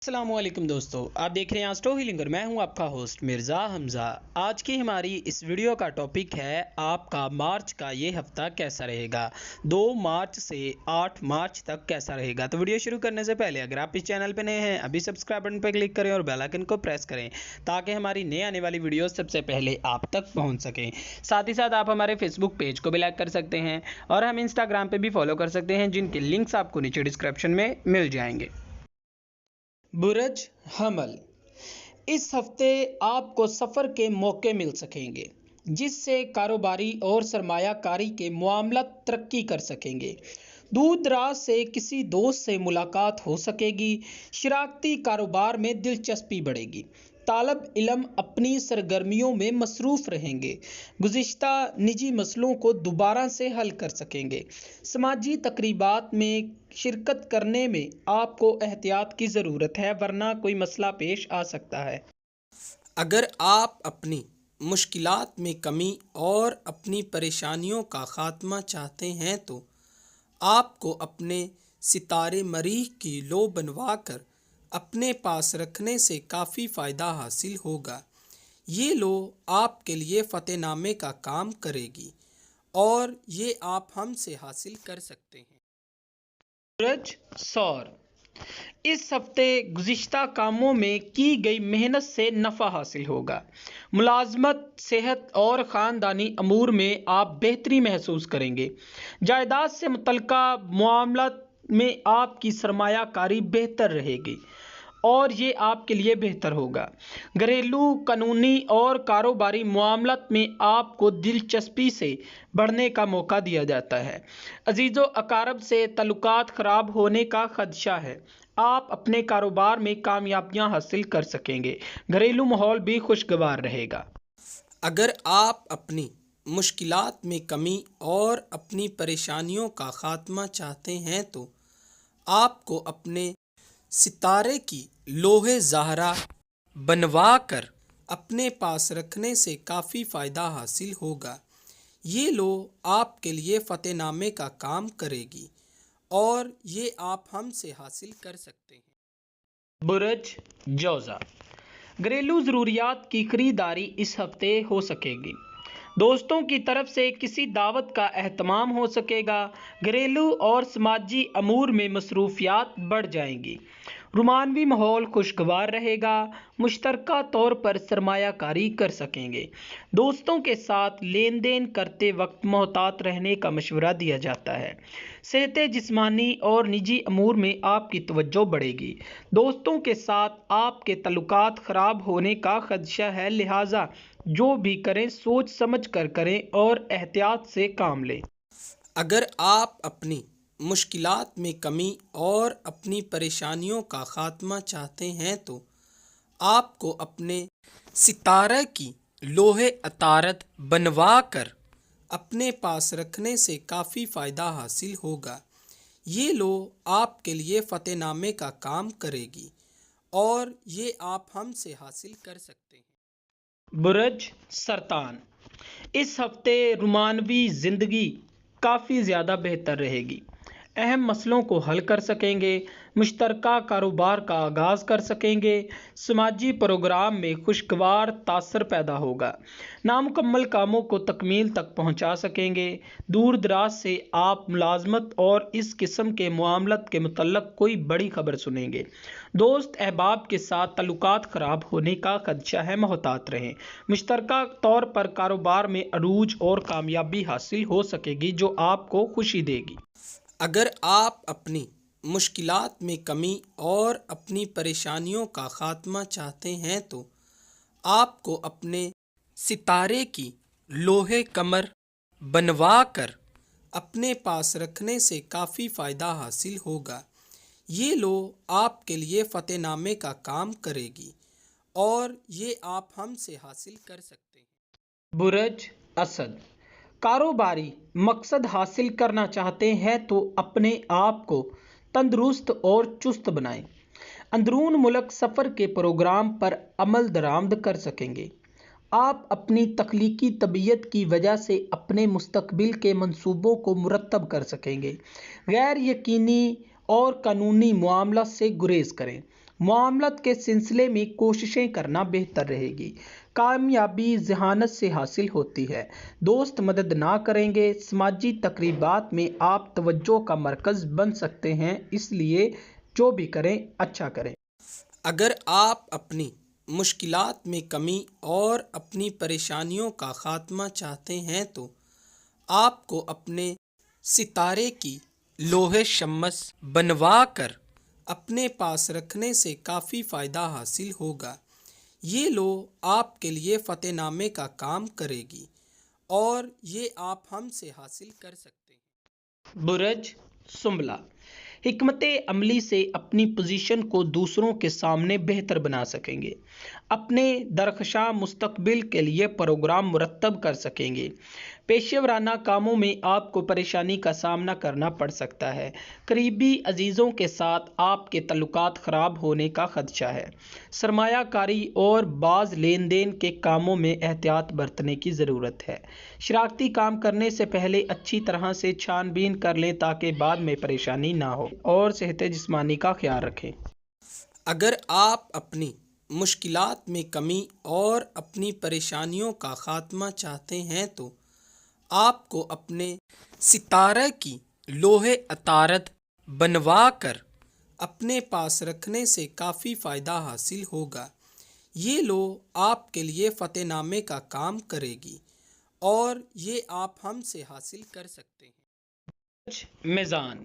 अस्सलाम वालेकुम दोस्तों, आप देख रहे हैं एस्ट्रो हीलिंग और मैं हूं आपका होस्ट मिर्ज़ा हमज़ा। आज की हमारी इस वीडियो का टॉपिक है आपका मार्च का ये हफ्ता कैसा रहेगा, 2 मार्च से 8 मार्च तक कैसा रहेगा। तो वीडियो शुरू करने से पहले अगर आप इस चैनल पर नए हैं अभी सब्सक्राइब बटन पर क्लिक करें और बेल आइकन को प्रेस करें ताकि हमारी नए आने वाली वीडियो सबसे पहले आप तक पहुँच सकें। साथ ही साथ आप हमारे फेसबुक पेज को भी लाइक कर सकते हैं और हम इंस्टाग्राम पर भी फॉलो कर सकते हैं, जिनके लिंक्स आपको नीचे डिस्क्रिप्शन में मिल जाएंगे। बुरज हमल, इस हफ्ते आपको सफ़र के मौके मिल सकेंगे जिससे कारोबारी और सरमायाकारी के मामला तरक्की कर सकेंगे। दूर दराज से किसी दोस्त से मुलाकात हो सकेगी। शराकती कारोबार में दिलचस्पी बढ़ेगी। तालब इल्म अपनी सरगर्मियों में मसरूफ़ रहेंगे। गुज़िश्ता निजी मसलों को दोबारा से हल कर सकेंगे। समाजी तकरीबात में शिरकत करने में आपको एहतियात की ज़रूरत है, वरना कोई मसला पेश आ सकता है। अगर आप अपनी मुश्किलात में कमी और अपनी परेशानियों का ख़ात्मा चाहते हैं तो आपको अपने सितारे मरीख की लो बनवा कर अपने पास रखने से काफ़ी फ़ायदा हासिल होगा। ये लो आपके लिए फ़तेहनामे का काम करेगी और ये आप हमसे हासिल कर सकते हैं। सूरज सौर, इस हफ्ते गुज़िश्ता कामों में की गई मेहनत से नफ़ा हासिल होगा। मुलाजमत, सेहत और ख़ानदानी अमूर में आप बेहतरी महसूस करेंगे। जायदाद से मुतल्लिका मामलात में आपकी सरमायाकारी बेहतर रहेगी और ये आपके लिए बेहतर होगा। घरेलू, कानूनी और कारोबारी मामलात में आपको दिलचस्पी से बढ़ने का मौका दिया जाता है। अजीज़ो अकारब से तल्लुकात ख़राब होने का ख़दशा है। आप अपने कारोबार में कामयाबियां हासिल कर सकेंगे। घरेलू माहौल भी खुशगवार रहेगा। अगर आप अपनी मुश्किलात में कमी और अपनी परेशानियों का ख़ात्मा चाहते हैं तो आपको अपने सितारे की लोहे ज़हरा बनवा कर अपने पास रखने से काफ़ी फ़ायदा हासिल होगा। ये लो आपके लिए फ़तेहनामे का काम करेगी और ये आप हमसे हासिल कर सकते हैं। बुरज जौज़ा, घरेलू ज़रूरियात की खरीदारी इस हफ्ते हो सकेगी। दोस्तों की तरफ से किसी दावत का एहतमाम हो सकेगा। घरेलू और समाजी अमूर में मसरूफियात बढ़ जाएंगी। रोमानवी माहौल खुशगवार रहेगा। मुश्तरका तौर पर सरमायाकारी कर सकेंगे। दोस्तों के साथ लेन देन करते वक्त मोहतात रहने का मशवरा दिया जाता है। सेहत जिस्मानी और निजी अमूर में आपकी तवज्जो बढ़ेगी। दोस्तों के साथ आपके तल्लुकात ख़राब होने का खदशा है, लिहाजा जो भी करें सोच समझ कर करें और एहतियात से काम लें। अगर आप अपनी मुश्किलात में कमी और अपनी परेशानियों का ख़ात्मा चाहते हैं तो आपको अपने सितारे की लोहे अतारत बनवा कर अपने पास रखने से काफ़ी फ़ायदा हासिल होगा। ये लो आपके लिए फ़तेहनामे का काम करेगी और ये आप हमसे हासिल कर सकते हैं। बुरज सरतान, इस हफ्ते रोमानवी ज़िंदगी काफ़ी ज़्यादा बेहतर रहेगी। अहम मसलों को हल कर सकेंगे। मुश्तरका कारोबार का आगाज़ कर सकेंगे। समाजी प्रोग्राम में खुशगवार तासर पैदा होगा। नामुकम्मल कामों को तकमील तक पहुंचा सकेंगे। दूर दराज से आप मुलाजमत और इस किस्म के मामलत के मुतल्लक कोई बड़ी खबर सुनेंगे। दोस्त अहबाब के साथ तल्लुकात ख़राब होने का खदशा है, मोहतात रहें। मुश्तरका तौर पर कारोबार में अरूज और कामयाबी हासिल हो सकेगी जो आपको खुशी देगी। अगर आप अपनी मुश्किलात में कमी और अपनी परेशानियों का ख़ात्मा चाहते हैं तो आपको अपने सितारे की लोहे कमर बनवा कर अपने पास रखने से काफ़ी फ़ायदा हासिल होगा। ये लो आपके लिए फ़तेहनामे का काम करेगी और ये आप हमसे हासिल कर सकते हैं। बुरज असद, कारोबारी मकसद हासिल करना चाहते हैं तो अपने आप को तंदुरुस्त और चुस्त बनाएं। अंदरून मुल्क सफ़र के प्रोग्राम पर अमल दरामद कर सकेंगे। आप अपनी तख्लीकी तबीयत की वजह से अपने मुस्तकबिल के मंसूबों को मुरतब कर सकेंगे। गैर यकीनी और कानूनी मामला से गुरेज करें। معاملات کے سلسلے میں کوششیں کرنا بہتر رہے گی۔ کامیابی ذہانت سے حاصل ہوتی ہے، دوست مدد نہ کریں گے۔ سماجی تقریبات میں آپ توجہ کا مرکز بن سکتے ہیں، اس لیے جو بھی کریں اچھا کریں۔ اگر آپ اپنی مشکلات میں کمی اور اپنی پریشانیوں کا خاتمہ چاہتے ہیں تو آپ کو اپنے ستارے کی لوح شمس بنوا کر اپنے پاس رکھنے سے کافی فائدہ حاصل ہوگا۔ یہ لوح آپ کے لیے فتح نامے کا کام کرے گی اور یہ آپ ہم سے حاصل کر سکتے ہیں۔ برج سنبلہ، حکمت عملی سے اپنی پوزیشن کو دوسروں کے سامنے بہتر بنا سکیں گے، اپنے درخشاں مستقبل کے لیے پروگرام مرتب کر سکیں گے۔ پیشہ ورانہ کاموں میں آپ کو پریشانی کا سامنا کرنا پڑ سکتا ہے، قریبی عزیزوں کے ساتھ آپ کے تعلقات خراب ہونے کا خدشہ ہے۔ سرمایہ کاری اور بعض لین دین کے کاموں میں احتیاط برتنے کی ضرورت ہے۔ شراکتی کام کرنے سے پہلے اچھی طرح سے چھان بین کر لیں تاکہ بعد میں پریشانی نہ ہو، اور صحت جسمانی کا خیال رکھیں۔ اگر آپ اپنی مشکلات میں کمی اور اپنی پریشانیوں کا خاتمہ چاہتے ہیں تو آپ کو اپنے ستارے کی لوح عطارد بنوا کر اپنے پاس رکھنے سے کافی فائدہ حاصل ہوگا۔ یہ لوح آپ کے لیے فتح نامے کا کام کرے گی اور یہ آپ ہم سے حاصل کر سکتے ہیں۔ میزان،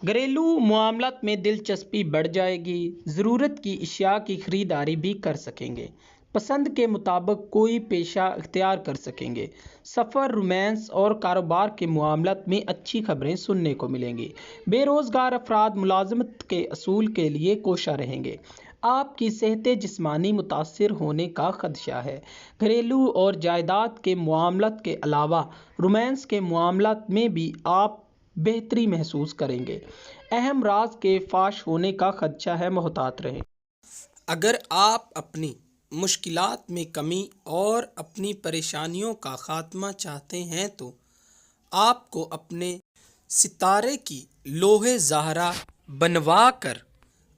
گھریلو معاملات میں دلچسپی بڑھ جائے گی، ضرورت کی اشیاء کی خریداری بھی کر سکیں گے، پسند کے مطابق کوئی پیشہ اختیار کر سکیں گے۔ سفر، رومانس اور کاروبار کے معاملات میں اچھی خبریں سننے کو ملیں گی۔ بے روزگار افراد ملازمت کے حصول کے لیے کوشاں رہیں گے۔ آپ کی صحت جسمانی متاثر ہونے کا خدشہ ہے۔ گھریلو اور جائیداد کے معاملات کے علاوہ رومانس کے معاملات میں بھی آپ بہتری محسوس کریں گے۔ اہم راز کے فاش ہونے کا خدشہ ہے، محتاط رہیں۔ اگر آپ اپنی مشکلات میں کمی اور اپنی پریشانیوں کا خاتمہ چاہتے ہیں تو آپ کو اپنے ستارے کی لوح زہرا بنوا کر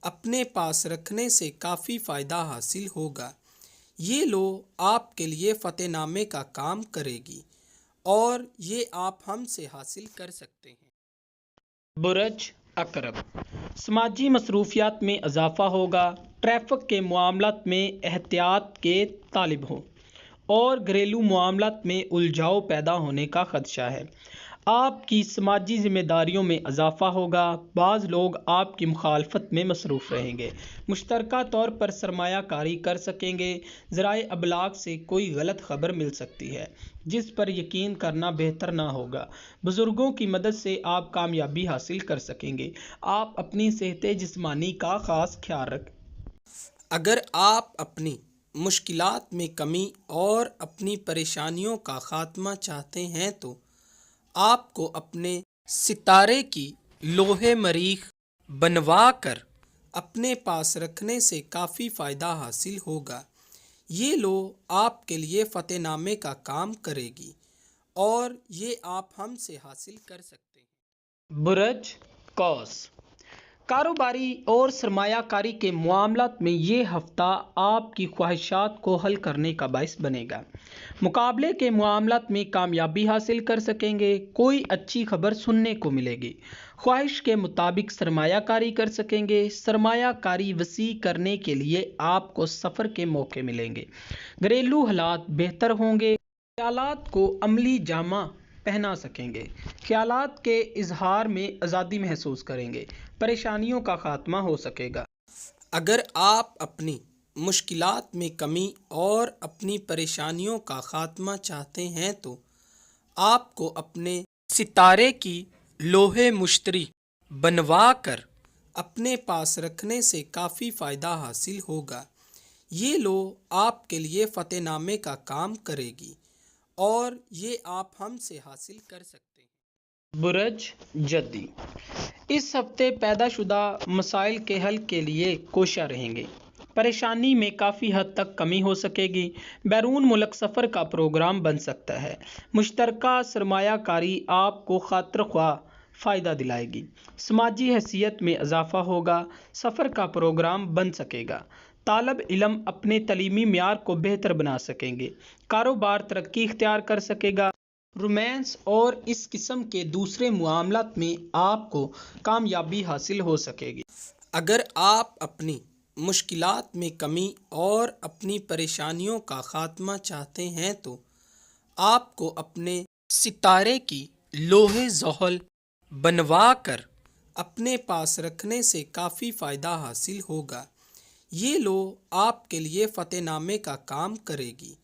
اپنے پاس رکھنے سے کافی فائدہ حاصل ہوگا۔ یہ لوح آپ کے لیے فتح نامے کا کام کرے گی اور یہ آپ ہم سے حاصل کر سکتے ہیں۔ برج عقرب، سماجی مصروفیات میں اضافہ ہوگا، ٹریفک کے معاملات میں احتیاط کے طالب ہوں اور گھریلو معاملات میں الجھاؤ پیدا ہونے کا خدشہ ہے۔ آپ کی سماجی ذمہ داریوں میں اضافہ ہوگا، بعض لوگ آپ کی مخالفت میں مصروف رہیں گے۔ مشترکہ طور پر سرمایہ کاری کر سکیں گے۔ ذرائع ابلاغ سے کوئی غلط خبر مل سکتی ہے جس پر یقین کرنا بہتر نہ ہوگا۔ بزرگوں کی مدد سے آپ کامیابی حاصل کر سکیں گے۔ آپ اپنی صحت جسمانی کا خاص خیال رکھیں۔ اگر آپ اپنی مشکلات میں کمی اور اپنی پریشانیوں کا خاتمہ چاہتے ہیں تو آپ کو اپنے ستارے کی لوح مریخ بنوا کر اپنے پاس رکھنے سے کافی فائدہ حاصل ہوگا۔ یہ لوح آپ کے لیے فتح نامے کا کام کرے گی اور یہ آپ ہم سے حاصل کر سکتے ہیں۔ برج قوس، کاروباری اور سرمایہ کاری کے معاملات میں یہ ہفتہ آپ کی خواہشات کو حل کرنے کا باعث بنے گا۔ مقابلے کے معاملات میں کامیابی حاصل کر سکیں گے، کوئی اچھی خبر سننے کو ملے گی۔ خواہش کے مطابق سرمایہ کاری کر سکیں گے۔ سرمایہ کاری وسیع کرنے کے لیے آپ کو سفر کے موقع ملیں گے۔ گھریلو حالات بہتر ہوں گے، خیالات کو عملی جامہ پہنا سکیں گے۔ خیالات کے اظہار میں آزادی محسوس کریں گے، پریشانیوں کا خاتمہ ہو سکے گا۔ اگر آپ اپنی مشکلات میں کمی اور اپنی پریشانیوں کا خاتمہ چاہتے ہیں تو آپ کو اپنے ستارے کی لوح مشتری بنوا کر اپنے پاس رکھنے سے کافی فائدہ حاصل ہوگا۔ یہ لوح آپ کے لیے فتح نامے کا کام کرے گی اور یہ آپ ہم سے حاصل کر سکتے ہیں۔ برج جدی، اس ہفتے پیدا شدہ مسائل کے حل کے لیے کوشاں رہیں گے، پریشانی میں کافی حد تک کمی ہو سکے گی۔ بیرون ملک سفر کا پروگرام بن سکتا ہے۔ مشترکہ سرمایہ کاری آپ کو خاطر خواہ फ़ायदा दिलाएगी। समाजी हैसियत में इजाफ़ा होगा, सफ़र का प्रोग्राम बन सकेगा, तालब इल्म अपने तलीमी म्यार को बेहतर बना सकेंगे, कारोबार तरक्की इख्तियार कर सकेगा, रोमांस और इस किस्म के दूसरे मामलात में आपको कामयाबी हासिल हो सकेगी। अगर आप अपनी मुश्किलात में कमी और अपनी परेशानियों का ख़ात्मा चाहते हैं तो आपको अपने सितारे की लोहे ज़ोहल बनवा कर अपने पास रखने से काफ़ी फ़ायदा हासिल होगा। ये लो आपके लिए फ़तेहनामे का काम करेगी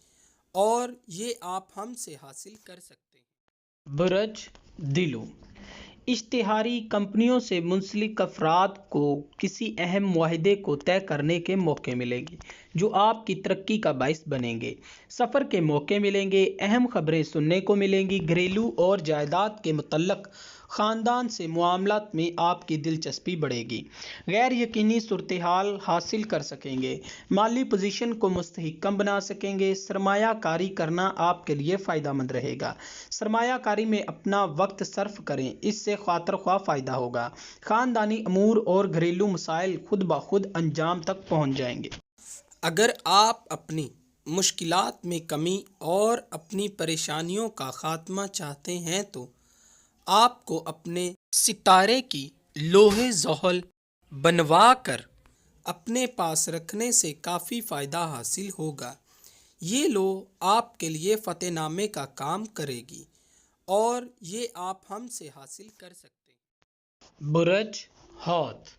और ये आप हमसे हासिल कर सकते हैं। बुरज दिलो इश्तिहारी कंपनियों से मुंसलिक अफराद को किसी अहम मुआहदे को तय करने के मौके मिलेंगे जो आपकी तरक्की का बाइस बनेंगे। सफ़र के मौके मिलेंगे, अहम खबरें सुनने को मिलेंगी। घरेलू और जायदाद के मुतल्लक ख़ानदान से मामलात में आपकी दिलचस्पी बढ़ेगी। गैर यकीनी सूरत हाल हासिल कर सकेंगे, माली पोजीशन को मुस्तहकम बना सकेंगे। सरमाया कारी करना आपके लिए फ़ायदा मंद रहेगा। सरमाया कारी में अपना वक्त सर्फ करें, इससे खातर ख्वाह फ़ायदा होगा। ख़ानदानी अमूर और घरेलू मसाइल खुद ब खुद अंजाम तक पहुँच जाएंगे। अगर आप अपनी मुश्किलात में कमी और अपनी परेशानियों का ख़ात्मा चाहते हैं तो आपको अपने सितारे की लोहे ज़ोहल बनवा कर अपने पास रखने से काफ़ी फ़ायदा हासिल होगा। ये लो आपके लिए फ़तेहनामे का काम करेगी और ये आप हमसे हासिल कर सकते हैं। बुरज हौत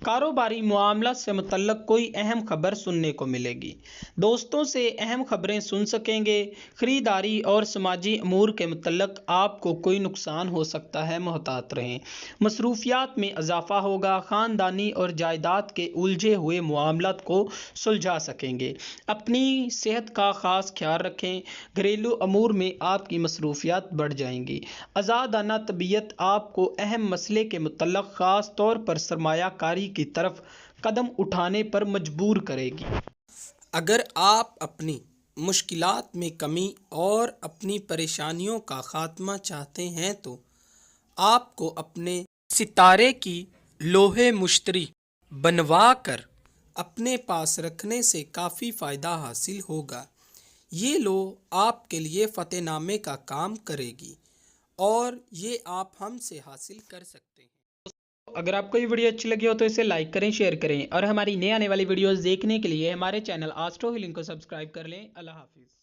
कारोबारी मामला से मुतल्लक कोई अहम खबर सुनने को मिलेगी। दोस्तों से अहम खबरें सुन सकेंगे। ख़रीदारी और समाजी अमूर के मुतल्लक आपको कोई नुकसान हो सकता है, मोहतात रहें। मसरूफियात में इजाफ़ा होगा, ख़ानदानी और जायदाद के उलझे हुए मामलात को सुलझा सकेंगे। अपनी सेहत का ख़ास ख्याल रखें, घरेलू अमूर में आपकी मसरूफियात बढ़ जाएंगी। आज़ादाना तबीयत आपको अहम मसले के मुतल्लक ख़ास तौर पर सरमाया कारी की तरफ कदम उठाने पर मजबूर करेगी। अगर आप अपनी मुश्किलात में कमी और अपनी परेशानियों का ख़ात्मा चाहते हैं तो आपको अपने सितारे की लोहे मुश्तरी बनवा कर अपने पास रखने से काफ़ी फ़ायदा हासिल होगा। ये लो आपके लिए फ़तेहनामे का काम करेगी और ये आप हमसे हासिल कर सकते हैं। अगर आपको ये वीडियो अच्छी लगी हो तो इसे लाइक करें, शेयर करें और हमारी नए आने वाली वीडियोस देखने के लिए हमारे चैनल एस्ट्रो हीलिंग को सब्सक्राइब कर लें। अल्लाह हाफिज़।